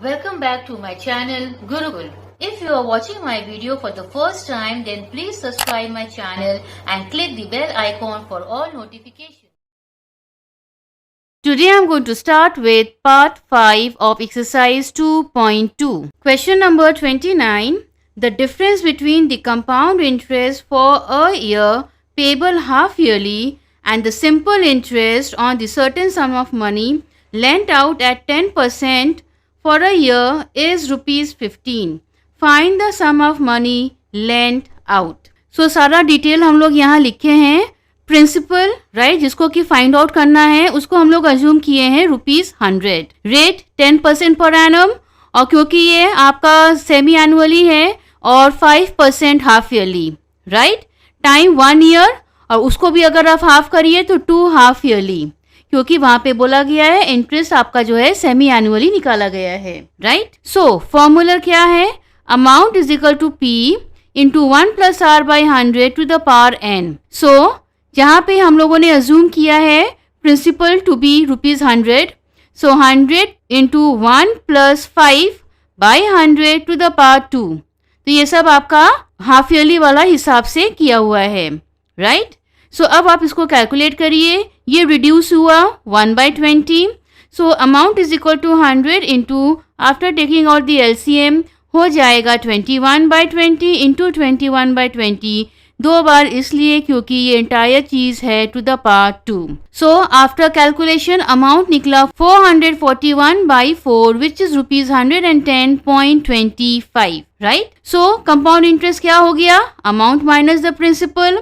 Welcome back to my channel Gurukul. If you are watching my video for the first time, then please subscribe my channel and click the bell icon for all notifications. Today I am going to start with part 5 of exercise 2.2. Question number 29. The difference between the compound interest for a year payable half yearly and the simple interest on the certain sum of money lent out at 10% for a year is rupees 15. Find the sum of money lent out. So सारा detail हम लोग यहाँ लिखे हैं. Principal right जिसको कि find out करना है उसको हम लोग अज्यूम किए हैं रुपीज 100. रेट 10% पर एनम और क्योंकि ये आपका सेमी एनुअली है और 5% half yearly right. Time 1 year और उसको भी अगर आप हाफ करिए तो 2 हाफ ईयरली क्योंकि वहां पे बोला गया है इंटरेस्ट आपका जो है सेमी एनुअली निकाला गया है राइट. सो फॉर्मूला क्या है. Amount is equal to P into 1 plus R by 100 to the power N. So जहाँ पे हम लोगों ने अज्यूम किया है principal to be rupees 100. So 100 into 1 plus 5 by 100 to the power 2. तो ये सब आपका हाफ ईयरली वाला हिसाब से किया हुआ है राइट. सो अब आप इसको कैलकुलेट करिए. ये रिड्यूस हुआ 1/20. So amount is equal to 100 into after taking out the LCM हो जाएगा 21/20 इंटू 21/20. 2 बार इसलिए क्योंकि ये एंटायर चीज है to the power 2. So after calculation amount निकला 441/4 which is rupees 110.25 right. So compound interest क्या हो गया. Amount minus the principal.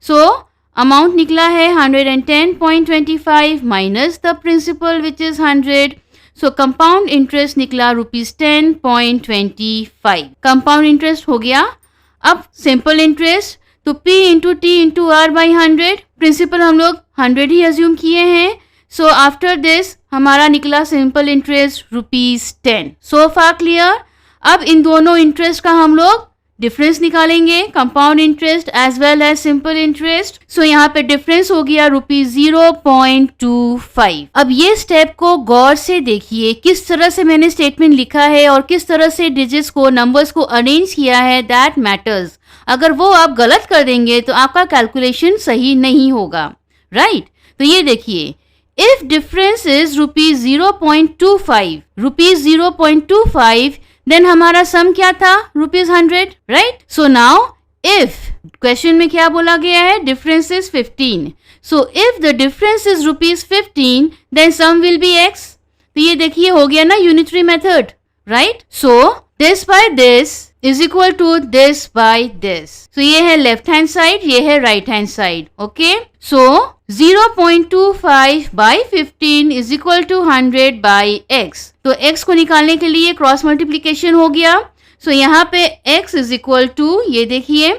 So amount निकला है 110.25 minus the principal which is 100. So compound interest निकला रुपीज 10.25. कंपाउंड इंटरेस्ट हो गया. अब सिंपल इंटरेस्ट तो P into T into R by 100. Principal हम लोग 100 ही अज्यूम किए हैं. सो आफ्टर दिस हमारा निकला simple interest rupees 10. So far clear. अब इन दोनों इंटरेस्ट का हम लोग डिफरेंस निकालेंगे compound interest as well as simple interest. So यहाँ पे डिफरेंस हो गया रुपीज 0.25. अब ये स्टेप को गौर से देखिए किस तरह से मैंने स्टेटमेंट लिखा है और किस तरह से डिजिट्स को नंबर्स को अरेंज किया है दैट मैटर्स. अगर वो आप गलत कर देंगे तो आपका कैलकुलेशन सही नहीं होगा राइट. तो ये देखिए if difference is rupees 0.25 then हमारा सम क्या था rupees 100 right. So now if question में क्या बोला गया है difference is 15. So if the difference is rupees 15 then sum will be x. तो ये देखिए हो गया ना unitary method right. So this by this is equal to this by this. सो ये है लेफ्ट हैंड साइड ये है right hand side okay. So 0.25 by 15 is equal to 100 by x. तो x को निकालने के लिए क्रॉस मल्टीप्लीकेशन हो गया. सो यहाँ पे x इज इक्वल टू ये देखिए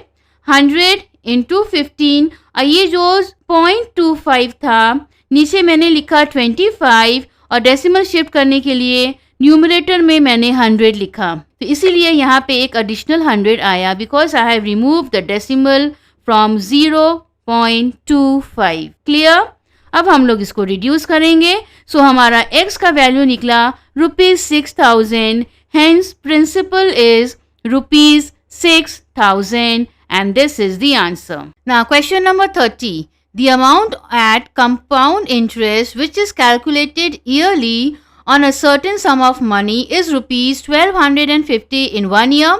100 इंटू 15 और ये जो 0.25 था नीचे मैंने लिखा 25 और डेसिमल शिफ्ट करने के लिए न्यूमरेटर में मैंने 100 लिखा. तो इसीलिए यहाँ पे एक एडिशनल 100 आया because I have remove the decimal from 0.25. Clear. अब हम लोग इसको रिड्यूस करेंगे. सो हमारा x का वैल्यू निकला rupees 6000. Hence principal is rupees 6000 and this is the answer. Now question number 30. The amount at compound interest which is calculated yearly on a certain sum of money is rupees 1250 in 1 year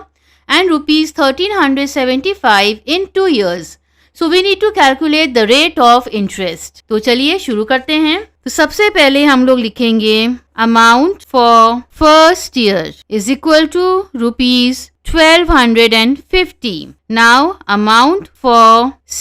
and rupees 1375 in 2 years. So we need to calculate the rate of interest. तो चलिए शुरू करते हैं. तो सबसे पहले हम लोग लिखेंगे amount for first year is equal to rupees 1250. Now amount for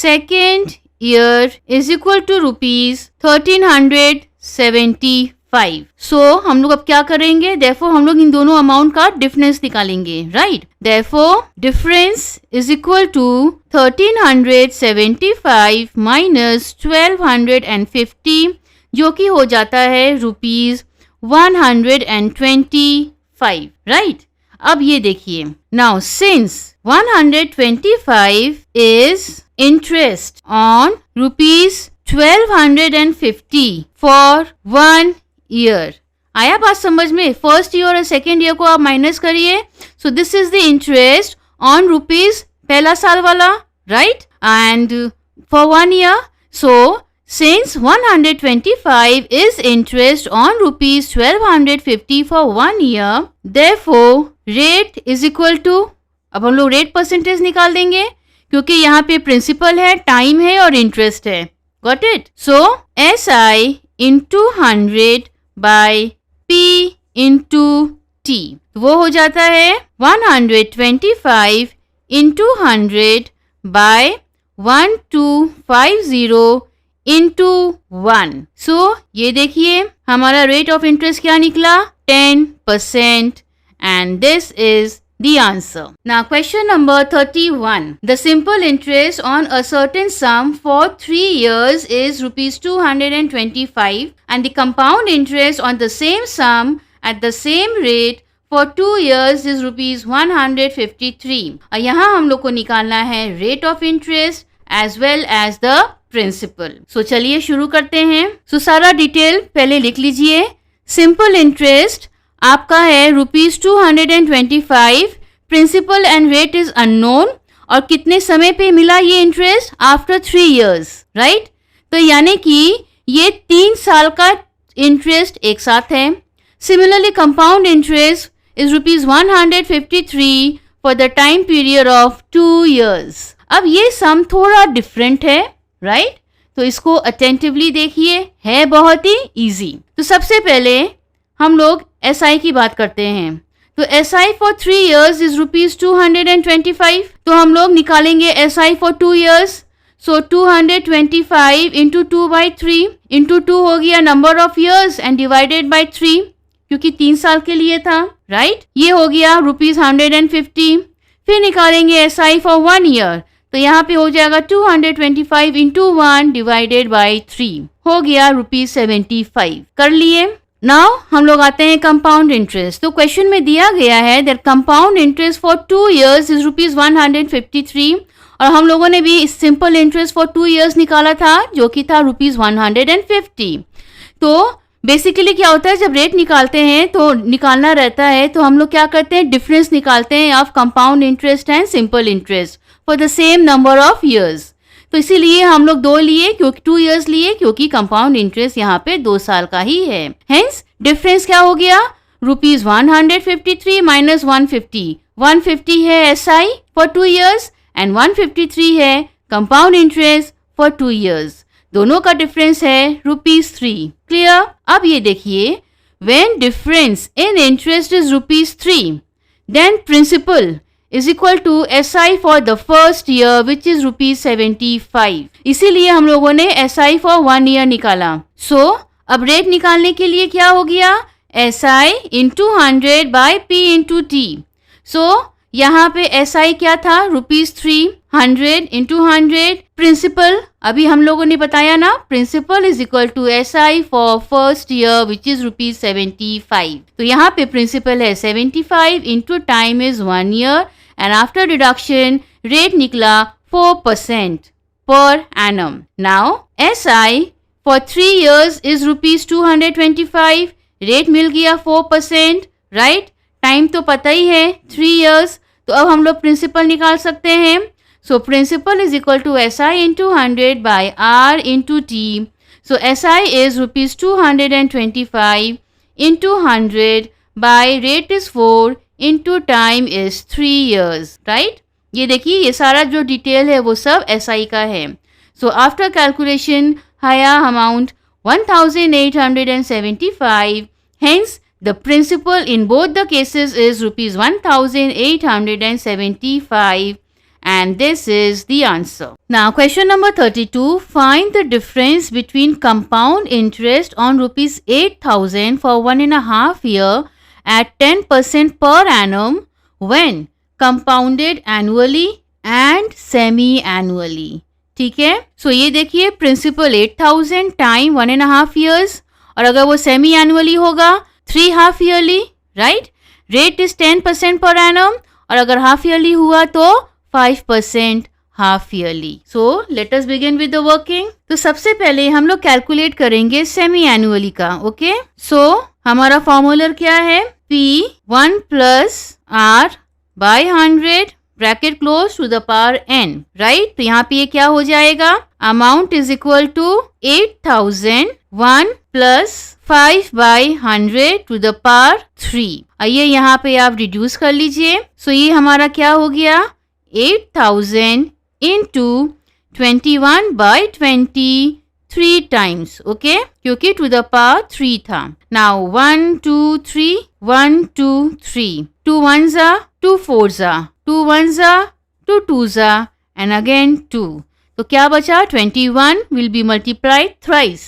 second year is equal to rupees 1375. So हम लोग अब क्या करेंगे. therefore हम लोग इन दोनों अमाउंट का डिफरेंस निकालेंगे right. therefore difference is equal to 1375 minus 1250 जो कि हो जाता है रुपीज 125 राइट. अब ये देखिए now since 125 is interest on rupees 1250 for 1 year. आया बात समझ में? फर्स्ट ईयर और सेकेंड ईयर को आप माइनस करिए. सो this is the interest on rupees पहला साल वाला, right, and for 1 year. So since 125 is interest on rupees 1250 for 1 year, therefore rate is equal to, अब हम लोग रेट परसेंटेज निकाल देंगे क्योंकि यहाँ पे प्रिंसिपल है, टाइम है और इंटरेस्ट है. Got it? So SI into 100 by P into T, वो हो जाता है 125 इंटू 100 बाय 1250 इंटू 1. सो ये देखिए हमारा रेट ऑफ इंटरेस्ट क्या निकला? 10%, and this is the answer. Now question number 31. The simple interest on a certain sum for 3 years is rupees 225 and the compound interest on the same sum at the same rate for 2 years is rupees 153. और यहाँ हम लोग को निकालना है rate of interest as well as the principal. So चलिए शुरू करते हैं. So सारा डिटेल पहले लिख लीजिए. Simple interest आपका है rupees 225, principal and rate is unknown, और कितने समय पे मिला ये इंटरेस्ट? After 3 years, right. तो यानी कि ये 3 साल का इंटरेस्ट एक साथ है. Similarly compound interest is rupees 153 for the time period of 2 years. अब ये सम थोड़ा डिफरेंट है, राइट. तो इसको अटेंटिवली देखिए, है बहुत ही इजी. तो सबसे पहले हम लोग SI की बात करते हैं. तो SI for 3 years is rupees 225. तो हम लोग निकालेंगे SI for 2 years. So 225 into 2/3 into 2 हो गया number of years and divided by 3 क्योंकि 3 साल के लिए था, राइट. ये हो गया रुपीज 150. फिर निकालेंगे SI फॉर 1 year. तो यहाँ पे हो जाएगा 225 इंटू 1 डिवाइडेड बाई 3, हो गया रुपीज 75. कर लिए. नाउ हम लोग आते हैं कंपाउंड इंटरेस्ट. तो क्वेश्चन में दिया गया है that compound interest for 2 years is rupees 153 और हम लोगों ने भी सिंपल इंटरेस्ट फॉर 2 years निकाला था जो कि था रुपीज 150. तो बेसिकली क्या होता है, जब रेट निकालते हैं तो निकालना रहता है तो हम लोग क्या करते हैं, डिफरेंस निकालते हैं of compound interest and simple interest for the same number of years. तो इसीलिए हम लोग 2 लिए, क्योंकि 2 years लिए, क्योंकि कंपाउंड इंटरेस्ट यहाँ पे 2 साल का ही है. हेंस डिफरेंस क्या हो गया, रुपीज 153 माइनस 150. 150 है SI फॉर 2 years एंड 153 है कंपाउंड इंटरेस्ट फॉर 2 years. दोनों का डिफरेंस है रुपीज 3. क्लियर? अब ये देखिए, when difference in interest is rupees 3 then principal is equal to SI for the first year which is rupees 75. इसीलिए हम लोगों ने SI for 1 year निकाला. So अब रेट निकालने के लिए क्या हो गया, SI into 100 by P into T. So यहाँ पे SI क्या था, रुपीज 3. 100 into 100 प्रिंसिपल, अभी हम लोगों ने बताया ना, principal is equal to SI for first year which is rupees 75. तो यहाँ पे प्रिंसिपल है 75 into time is 1 year and after deduction rate निकला 4% per annum. Now SI for 3 years is rupees 225. rate मिल गया 4%, right. टाइम तो पता ही है 3 years. तो अब हम लोग प्रिंसिपल निकाल सकते हैं. So principal is equal to SI into 100 by R into T. So SI is rupees 225 into 100 by rate is 4 into time is 3 years, right? ये देखिए, ये सारा जो डिटेल है वो सब SI का है. So after calculation, higher amount 1875. Hence the principal in both the cases is rupees 1875. And this is the answer. Now question number 32. Find the difference between compound interest on rupees 8,000 for 1.5 year at 10% per annum when compounded annually and semi-annually. ठीक है. So ये देखिए, principal 8,000 time 1.5 years, और अगर वो semi annually होगा 3 half yearly, right? Rate is 10% per annum, और अगर हाफ ईयरली हुआ तो 5% half yearly. So let us begin with the working. तो सबसे पहले हम लोग कैलकुलेट करेंगे सेमी एनुअली का. ओके, सो हमारा फॉर्मूला क्या है? P1 plus R by 100 bracket close to the power n. Right, तो यहाँ पे ये क्या हो जाएगा? Amount is equal to 8001 plus 5 by 100 to the power 3. आइए यहाँ पे आप रिड्यूस कर लीजिए. सो ये हमारा क्या हो गया? 8000 इंटू 21 by 20 3 टाइम्स. ओके, क्योंकि टू द पावर 3 था. Now 1 2 3 1 2 3 2 1s are 2 4s are 2 1s are 2 2s are and again 2. तो क्या बचा? 21 will be multiplied thrice.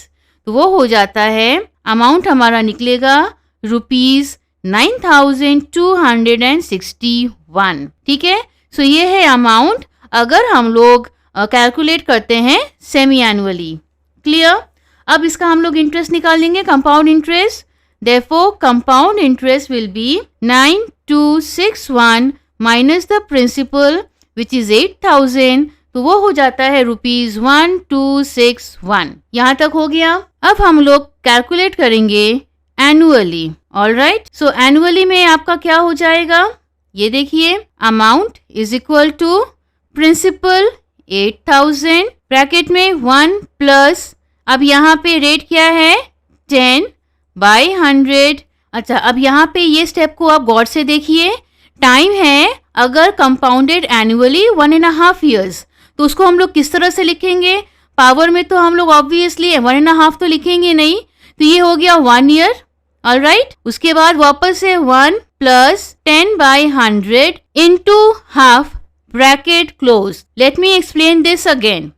तो वो हो जाता है, अमाउंट हमारा निकलेगा ₹9,261. ठीक है, सो ये है अमाउंट अगर हम लोग कैलकुलेट करते हैं सेमी एनुअली. क्लियर? अब इसका हम लोग इंटरेस्ट निकालेंगे, compound interest. Therefore, compound interest will be 9261 minus the principal which is 8000. तो वो हो जाता है ₹1261. यहाँ तक हो गया. अब हम लोग कैलकुलेट करेंगे एनुअली. ऑलराइट, सो एनुअली में आपका क्या हो जाएगा? ये देखिए, amount is equal to principal 8000 bracket में 1 प्लस, अब यहाँ पे रेट क्या है? 10 by 100. अच्छा, अब यहाँ पे ये स्टेप को आप गौर से देखिए. टाइम है अगर कंपाउंडेड एनुअली 1.5 years, तो उसको हम लोग किस तरह से लिखेंगे? पावर में तो हम लोग ऑब्वियसली 1.5 तो लिखेंगे नहीं, तो ये हो गया 1 year. ऑलराइट, उसके बाद वापस से 1 plus 10 by 100 into half bracket close. Let me explain this again.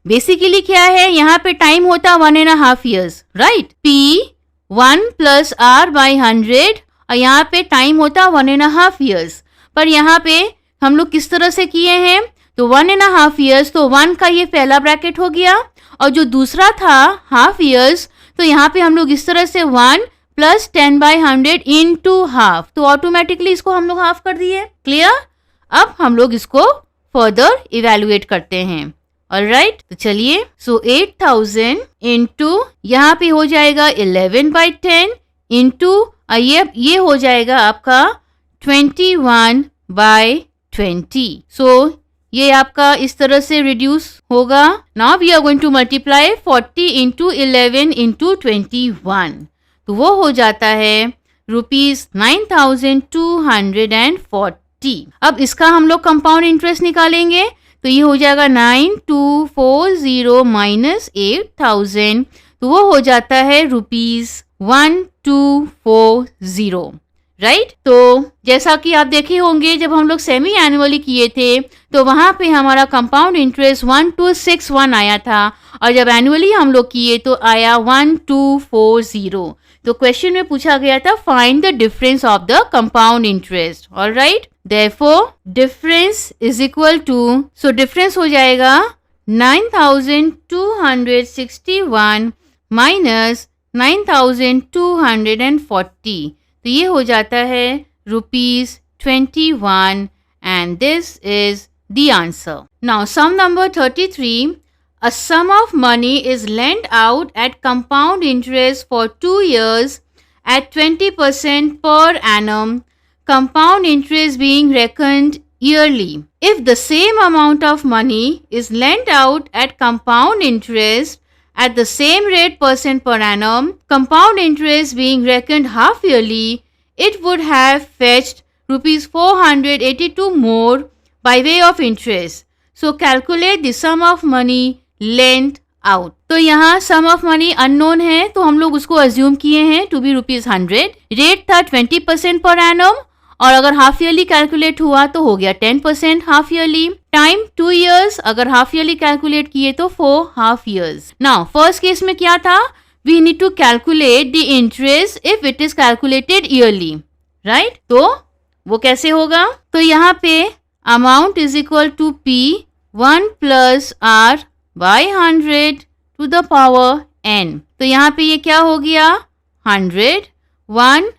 Basically क्या है, यहाँ पे टाइम होता 1.5 years. Right, P1 plus R by 100 और यहाँ पे टाइम होता 1.5 years. पर यहाँ पे हम लोग किस तरह से किए हैं? तो 1.5 years, तो 1 का ये पहला ब्रैकेट हो गया, और जो दूसरा था हाफ ईयर्स, तो यहाँ पे हम लोग इस तरह से 1 प्लस 10 by 100 इंटू हाफ, तो ऑटोमेटिकली इसको हम लोग हाफ कर दिए. क्लियर? अब हम लोग इसको फर्दर इवेल्युएट करते हैं. ऑलराइट, तो चलिए, सो 8000 इंटू यहाँ पे हो जाएगा 11 by 10 इंटू ये हो जाएगा आपका 21 by 20. सो ये आपका इस तरह से रिड्यूस होगा. Now we are going to multiply 40 into 11 into 21. तो वो हो जाता है ₹9240. अब इसका हम लोग कंपाउंड इंटरेस्ट निकालेंगे, तो ये हो जाएगा 9240 माइनस 8000, तो वो हो जाता है ₹1240. राइट, तो जैसा कि आप देखे होंगे जब हम लोग सेमी एनुअली किए थे तो वहाँ पे हमारा कंपाउंड इंटरेस्ट 1261 आया था, और जब एनुअली हम लोग किए तो आया 1240. तो क्वेश्चन में पूछा गया था find the difference of the compound interest. Alright, therefore difference is equal to, so difference हो जाएगा 9261 माइनस 9240. तो ये हो जाता है ₹21, and this is the answer. Now sum number 33. A sum of money is lent out at compound interest for 2 years at 20% per annum, compound interest being reckoned yearly. If the same amount of money is lent out at compound interest at the same rate percent per annum, compound interest being reckoned half yearly, it would have fetched ₹482 more by way of interest. So calculate the sum of money lent out. तो यहाँ sum of money unknown है, तो हम लोग उसको assume किए हैं to be ₹100. Rate था 20% per annum, और अगर हाफ ईयरली कैलकुलेट हुआ तो हो गया 10% हाफ ईयरली. टाइम 2 years, अगर हाफ ईयरली कैलकुलेट किए तो 4 half years. Now first case में क्या था? We need to calculate the interest if it is calculated yearly. Right, तो वो कैसे होगा? तो यहाँ पे amount is equal to P1 plus R by 100 to the power n. तो यहाँ पे ये क्या हो गया? 100 1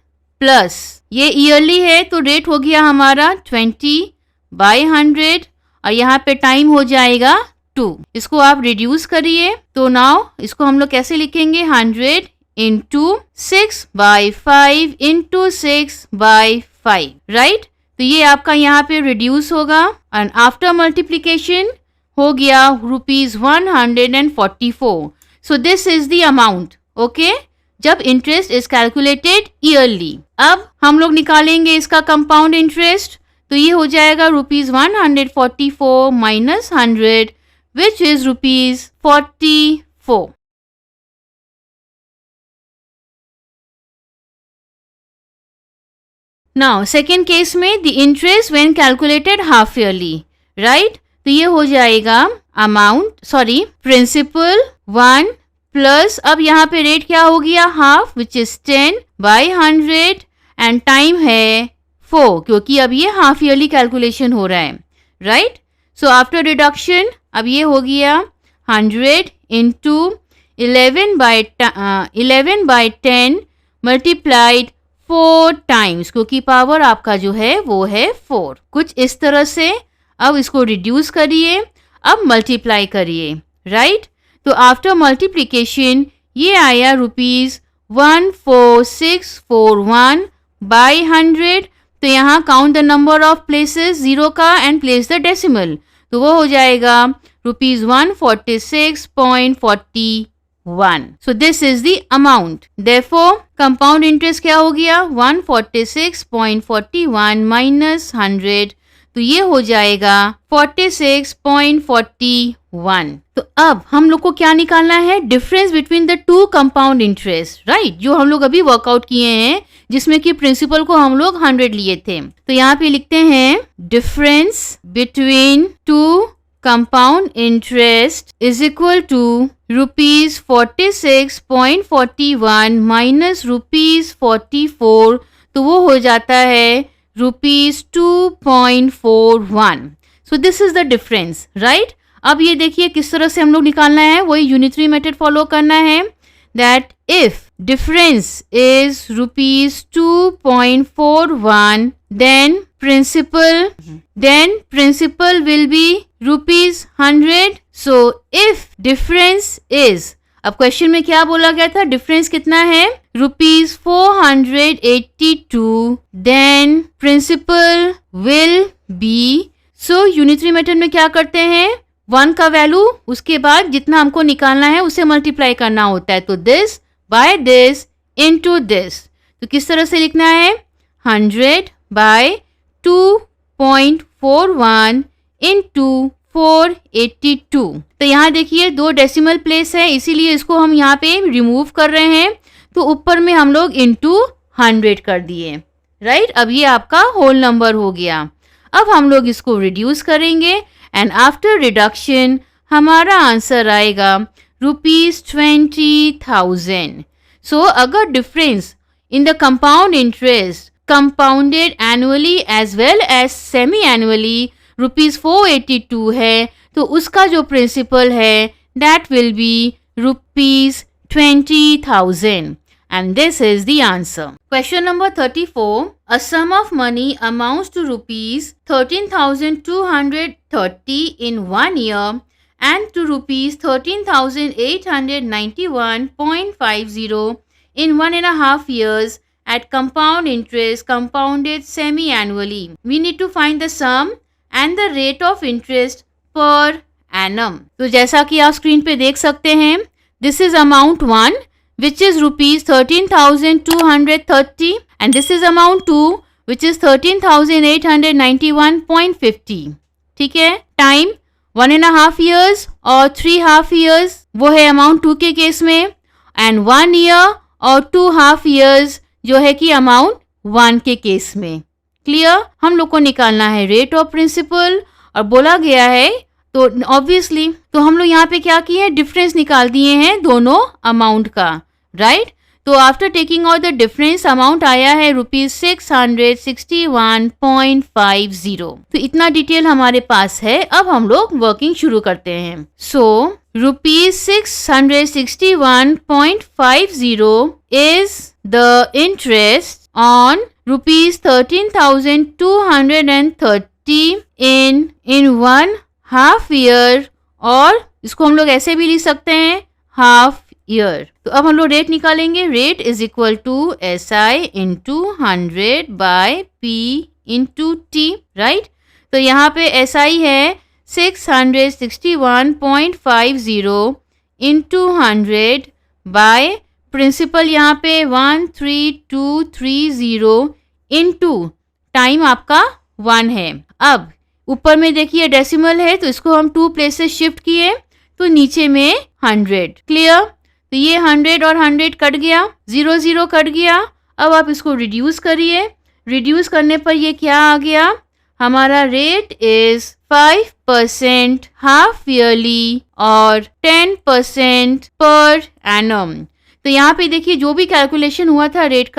प्लस ये ईयरली है तो रेट हो गया हमारा 20 by 100, और यहाँ पे टाइम हो जाएगा 2। इसको आप रिड्यूस करिए तो नाउ इसको हम लोग कैसे लिखेंगे 100 इंटू 6/5 इंटू 6/5, राइट। तो ये आपका यहाँ पे रिड्यूस होगा एंड आफ्टर मल्टीप्लीकेशन हो गया ₹144। सो this is the amount, okay, जब इंटरेस्ट इज कैलकुलेटेड ईयरली। अब हम लोग निकालेंगे इसका कंपाउंड इंटरेस्ट, तो ये हो जाएगा ₹144 minus 100 which is ₹44। Now second case में the interest when calculated half yearly, right. तो ये हो जाएगा प्रिंसिपल 1 प्लस, अब यहाँ पे रेट क्या हो गया half which is 10/100 and time है 4 क्योंकि अब ये हाफ ईयरली कैलकुलेशन हो रहा है, राइट। सो आफ्टर रिडक्शन अब ये हो गया 100 इंटू 11/10 मल्टीप्लाइड 4 टाइम्स, क्योंकि पावर आपका जो है वो है 4, कुछ इस तरह से। अब इसको रिड्यूस करिए, अब मल्टीप्लाई करिए, राइट। तो आफ्टर मल्टीप्लिकेशन ये आया ₹14641/100। तो यहाँ count the number of places 0 का एंड प्लेस द डेसिमल, तो वो हो जाएगा ₹146.41। सो this is the amount. Therefore compound interest क्या हो गया 146.41 माइनस 100, तो ये हो जाएगा 46.41। तो अब हम लोग को क्या निकालना है difference between the two compound interest, right, जो हम लोग अभी वर्कआउट किए हैं जिसमें कि प्रिंसिपल को हम लोग 100 लिए थे। तो यहाँ पे लिखते हैं difference between two compound interest is equal to ₹46.41 minus ₹44, तो वो हो जाता है ₹2.41। So this is the difference, right. अब ये देखिए किस तरह से हम लोग निकालना है, वही यूनिटरी मेथड फॉलो करना है। That if difference is ₹2.41 then principal will be ₹100। so if difference is, अब क्वेश्चन में क्या बोला गया था, डिफरेंस कितना है ₹482, then principal will be, so unitary method में क्या करते हैं 1 का वैल्यू उसके बाद जितना हमको निकालना है उसे मल्टीप्लाई करना होता है, तो this by this into this. तो किस तरह से लिखना है 100/2.41 इंटू 482। तो यहाँ देखिए 2 डेसिमल प्लेस है, इसीलिए इसको हम यहाँ पे रिमूव कर रहे हैं, तो ऊपर में हम लोग इंटू 100 कर दिए, राइट। अब ये आपका होल नंबर हो गया। अब हम लोग इसको रिड्यूस करेंगे एंड आफ्टर रिडक्शन हमारा आंसर आएगा ₹20,000। सो अगर difference in the compound interest compounded annually as well as semi-annually ₹482 है, तो उसका जो प्रिंसिपल है that will be ₹20,000 and this is the answer. Question number 34. A sum of money amounts to ₹13,230 in 1 year and to ₹13,891.50 in 1.5 years at compound interest compounded semi-annually. We need to find the sum and the rate of interest per annum. तो जैसा कि आप screen पे देख सकते हैं, this is amount 1 which is ₹13,230 and this is amount 2 which is 13,891.50. ठीक है, टाइम 1.5 years और 3 half years वो है अमाउंट 2 के केस में, एंड 1 year और 2 half years जो है कि अमाउंट 1 के केस में। क्लियर, हम लोग को निकालना है रेट ऑफ प्रिंसिपल और बोला गया है, तो ऑब्वियसली तो हम लोग यहाँ पे क्या किए हैं डिफरेंस निकाल दिए हैं दोनों अमाउंट का, राइट। तो after taking out the difference amount आया है ₹661.50। तो इतना डिटेल हमारे पास है। अब हम लोग वर्किंग शुरू करते हैं। सो ₹661.50 is the interest on ₹13,230 in 1/2 year, और इसको हम लोग ऐसे भी लिख सकते हैं हाफ ईयर। तो अब हम लोग रेट निकालेंगे। Rate is equal to SI into 100 by P into T, right. तो यहाँ पे SI है 661.50 इंटू 100 बाय प्रिंसिपल यहाँ पे 13230 इंटू टाइम आपका 1 है। अब ऊपर में देखिए डेसिमल है, तो इसको हम 2 प्लेसेस शिफ्ट किए, तो नीचे में 100। क्लियर। तो ये 100 और 100 कट गया, 0 0 कट गया। अब आप इसको रिड्यूस करिए। रिड्यूस करने पर ये क्या आ गया, हमारा रेट इज 5% हाफ ईयरली और 10% पर एनम। तो यहाँ पे देखिए जो भी कैलकुलेशन हुआ था रेट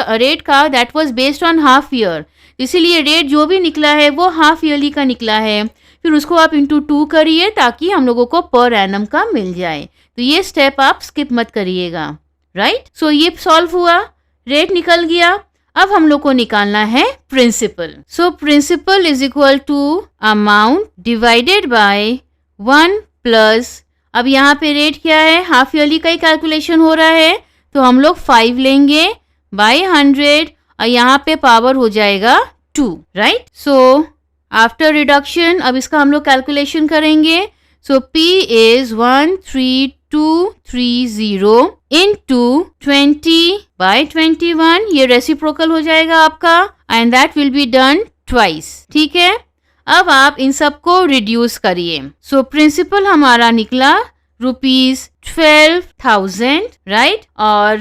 का that was based on half year, इसीलिए रेट जो भी निकला है वो हाफ ईयरली का निकला है। फिर उसको आप इंटू 2 करिए ताकि हम लोगों को पर एनम का मिल जाए। तो ये स्टेप आप स्किप मत करिएगा, राइट। सो ये सॉल्व हुआ, रेट निकल गया। अब हम लोग को निकालना है principal. So principal is equal to amount divided by 1 plus, अब यहाँ पे रेट क्या है, हाफ ईयरली का ही कैलकुलेशन हो रहा है, तो हम लोग 5 लेंगे बाय 100 और यहाँ पे पावर हो जाएगा 2, राइट। सो आफ्टर रिडक्शन अब इसका हम लोग कैलकुलेशन करेंगे। सो P इज 13230 इंटू 20 बाय 21, ये रेसिप्रोकल हो जाएगा आपका, and that will be done twice. ठीक है। अब आप इन सब को रिड्यूस करिए। सो प्रिंसिपल हमारा निकला ₹12,000, राइट, और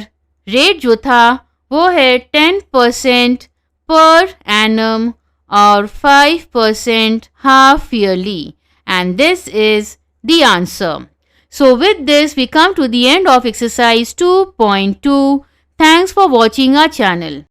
रेट जो था वो है 10% पर एनम और 5% half yearly, and this is the answer. So with this we come to the end of exercise 2.2. Thanks for watching our channel.